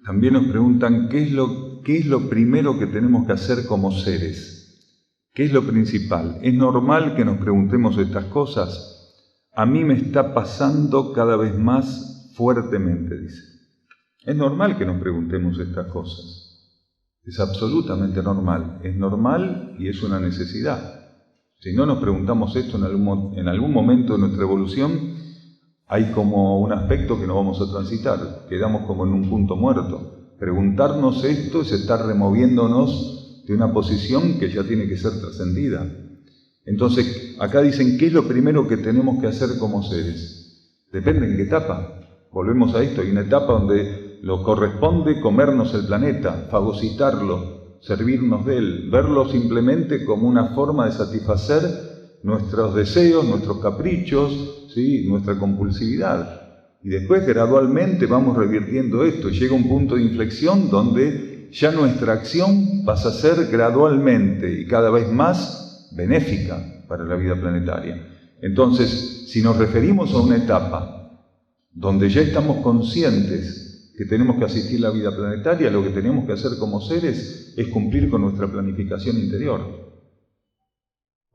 También nos preguntan qué es lo primero que tenemos que hacer como seres. ¿Qué es lo principal? ¿Es normal que nos preguntemos estas cosas? A mí me está pasando cada vez más fuertemente, dice. Es normal que nos preguntemos estas cosas. Es absolutamente normal. Es normal y es una necesidad. Si no nos preguntamos esto en algún momento de nuestra evolución, hay como un aspecto que no vamos a transitar, quedamos como en un punto muerto. Preguntarnos esto es estar removiéndonos de una posición que ya tiene que ser trascendida. Entonces, acá dicen, ¿qué es lo primero que tenemos que hacer como seres? Depende en qué etapa. Volvemos a esto, hay una etapa donde lo corresponde comernos el planeta, fagocitarlo, servirnos de él, verlo simplemente como una forma de satisfacer nuestros deseos, nuestros caprichos, ¿sí? Nuestra compulsividad. Y después gradualmente vamos revirtiendo esto. Llega un punto de inflexión donde ya nuestra acción pasa a ser gradualmente y cada vez más benéfica para la vida planetaria. Entonces, si nos referimos a una etapa donde ya estamos conscientes que tenemos que asistir a la vida planetaria, lo que tenemos que hacer como seres es cumplir con nuestra planificación interior.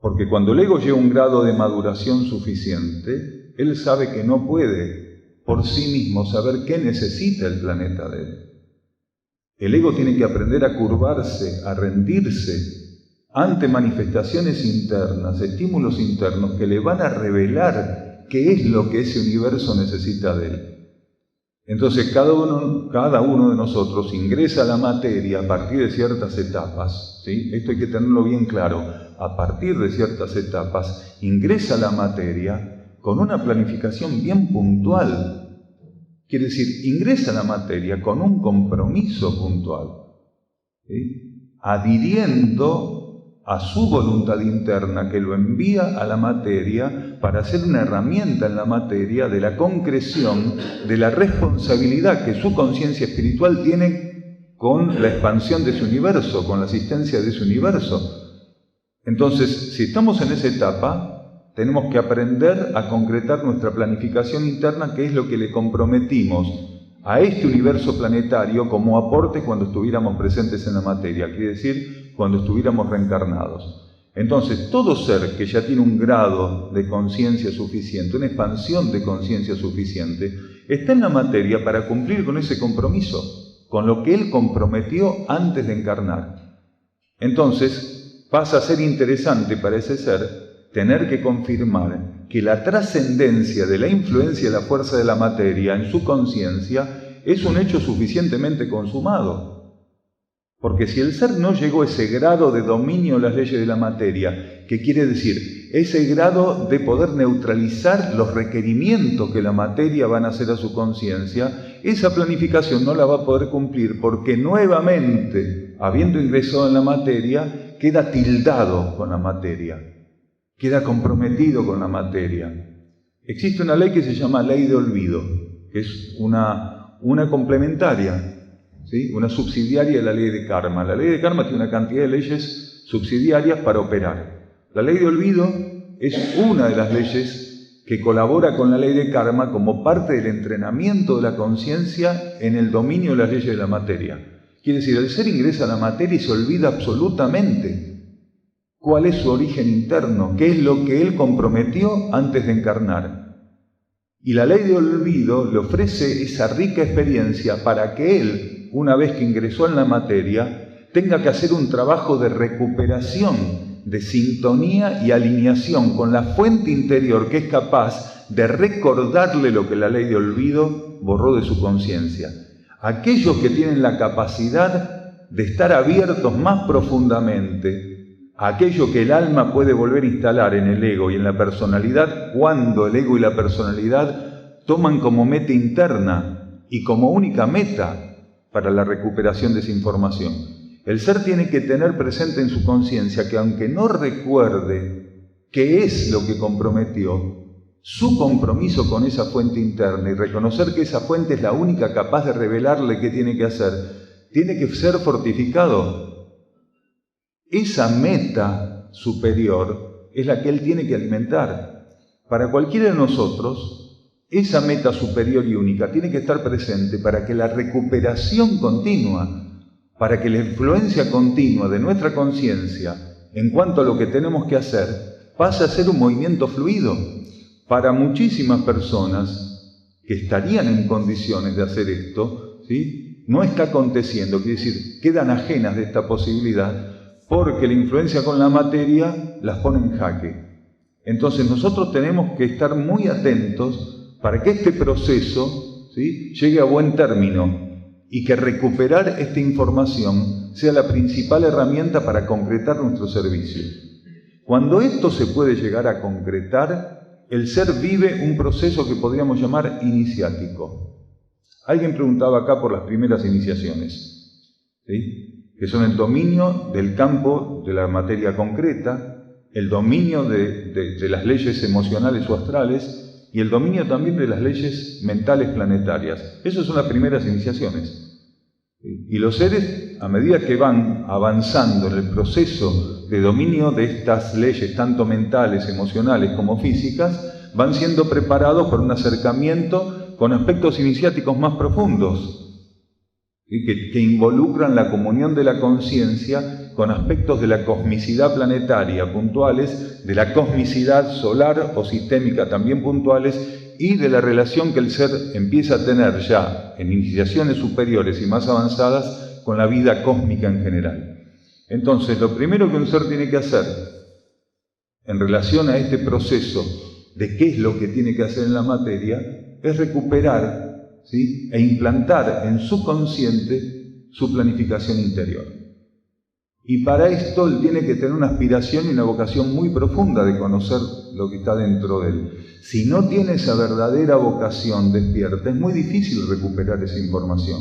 Porque cuando el ego llega a un grado de maduración suficiente, él sabe que no puede por sí mismo saber qué necesita el planeta de él. El ego tiene que aprender a curvarse, a rendirse ante manifestaciones internas, estímulos internos que le van a revelar qué es lo que ese universo necesita de él. Entonces cada uno de nosotros ingresa a la materia a partir de ciertas etapas, ¿sí? Esto hay que tenerlo bien claro. A partir de ciertas etapas ingresa a la materia con una planificación bien puntual. Quiere decir, ingresa a la materia con un compromiso puntual, ¿sí? Adhiriendo a su voluntad interna que lo envía a la materia para ser una herramienta en la materia de la concreción de la responsabilidad que su conciencia espiritual tiene con la expansión de su universo, con la asistencia de su universo. Entonces, si estamos en esa etapa, tenemos que aprender a concretar nuestra planificación interna, que es lo que le comprometimos a este universo planetario como aporte cuando estuviéramos presentes en la materia, quiere decir, cuando estuviéramos reencarnados. Entonces, todo ser que ya tiene un grado de conciencia suficiente, una expansión de conciencia suficiente, está en la materia para cumplir con ese compromiso, con lo que él comprometió antes de encarnar. Entonces, pasa a ser interesante para ese ser tener que confirmar que la trascendencia de la influencia de la fuerza de la materia en su conciencia es un hecho suficientemente consumado. Porque si el ser no llegó a ese grado de dominio de las leyes de la materia, ¿qué quiere decir? Ese grado de poder neutralizar los requerimientos que la materia van a hacer a su conciencia, esa planificación no la va a poder cumplir porque nuevamente, habiendo ingresado en la materia, queda tildado con la materia, queda comprometido con la materia. Existe una ley que se llama ley de olvido, que es una complementaria, ¿sí? Una subsidiaria de la ley de karma. La ley de karma tiene una cantidad de leyes subsidiarias para operar. La ley de olvido es una de las leyes que colabora con la ley de karma como parte del entrenamiento de la conciencia en el dominio de las leyes de la materia. Quiere decir, el ser ingresa a la materia y se olvida absolutamente cuál es su origen interno, qué es lo que él comprometió antes de encarnar. Y la ley de olvido le ofrece esa rica experiencia para que él, una vez que ingresó en la materia, tenga que hacer un trabajo de recuperación, de sintonía y alineación con la fuente interior que es capaz de recordarle lo que la ley de olvido borró de su conciencia. Aquellos que tienen la capacidad de estar abiertos más profundamente a aquello que el alma puede volver a instalar en el ego y en la personalidad, cuando el ego y la personalidad toman como meta interna y como única meta para la recuperación de esa información. El ser tiene que tener presente en su conciencia que aunque no recuerde qué es lo que comprometió, su compromiso con esa fuente interna y reconocer que esa fuente es la única capaz de revelarle qué tiene que hacer, tiene que ser fortificado. Esa meta superior es la que él tiene que alimentar. Para cualquiera de nosotros, esa meta superior y única tiene que estar presente para que la recuperación continua, para que la influencia continua de nuestra conciencia en cuanto a lo que tenemos que hacer pase a ser un movimiento fluido. Para muchísimas personas que estarían en condiciones de hacer esto, ¿sí?, no está aconteciendo, quiere decir, quedan ajenas de esta posibilidad porque la influencia con la materia las pone en jaque. Entonces nosotros tenemos que estar muy atentos para que este proceso, ¿sí?, llegue a buen término y que recuperar esta información sea la principal herramienta para concretar nuestro servicio. Cuando esto se puede llegar a concretar, el ser vive un proceso que podríamos llamar iniciático. Alguien preguntaba acá por las primeras iniciaciones, ¿sí?, que son el dominio del campo de la materia concreta, el dominio de las leyes emocionales o astrales y el dominio también de las leyes mentales planetarias. Esas son las primeras iniciaciones. Y los seres, a medida que van avanzando en el proceso de dominio de estas leyes, tanto mentales, emocionales como físicas, van siendo preparados por un acercamiento con aspectos iniciáticos más profundos, que involucran la comunión de la conciencia con aspectos de la cosmicidad planetaria puntuales, de la cosmicidad solar o sistémica también puntuales, y de la relación que el ser empieza a tener ya en iniciaciones superiores y más avanzadas con la vida cósmica en general. Entonces, lo primero que un ser tiene que hacer en relación a este proceso de qué es lo que tiene que hacer en la materia es recuperar, ¿sí?, e implantar en su consciente su planificación interior. Y para esto él tiene que tener una aspiración y una vocación muy profunda de conocer lo que está dentro de él. Si no tiene esa verdadera vocación despierta, es muy difícil recuperar esa información.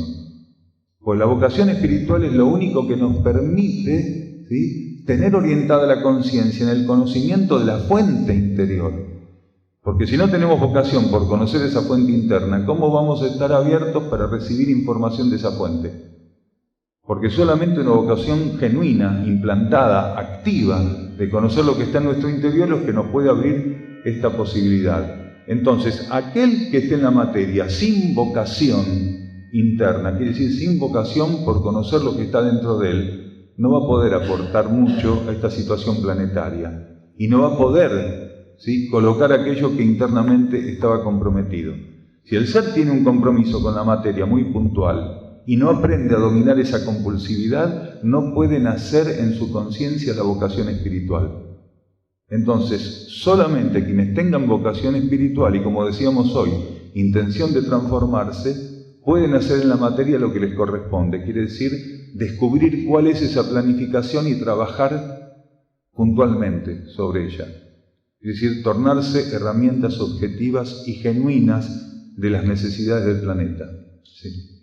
Pues la vocación espiritual es lo único que nos permite, ¿sí?, tener orientada la conciencia en el conocimiento de la fuente interior. Porque si no tenemos vocación por conocer esa fuente interna, ¿cómo vamos a estar abiertos para recibir información de esa fuente? Porque solamente una vocación genuina, implantada, activa, de conocer lo que está en nuestro interior es lo que nos puede abrir esta posibilidad. Entonces, aquel que esté en la materia sin vocación interna, quiere decir sin vocación por conocer lo que está dentro de él, no va a poder aportar mucho a esta situación planetaria y no va a poder, ¿sí?, colocar aquello que internamente estaba comprometido. Si el ser tiene un compromiso con la materia muy puntual y no aprende a dominar esa compulsividad, no puede nacer en su conciencia la vocación espiritual. Entonces, solamente quienes tengan vocación espiritual y, como decíamos hoy, intención de transformarse, pueden hacer en la materia lo que les corresponde, quiere decir, descubrir cuál es esa planificación y trabajar puntualmente sobre ella. Es decir, tornarse herramientas objetivas y genuinas de las necesidades del planeta. Sí.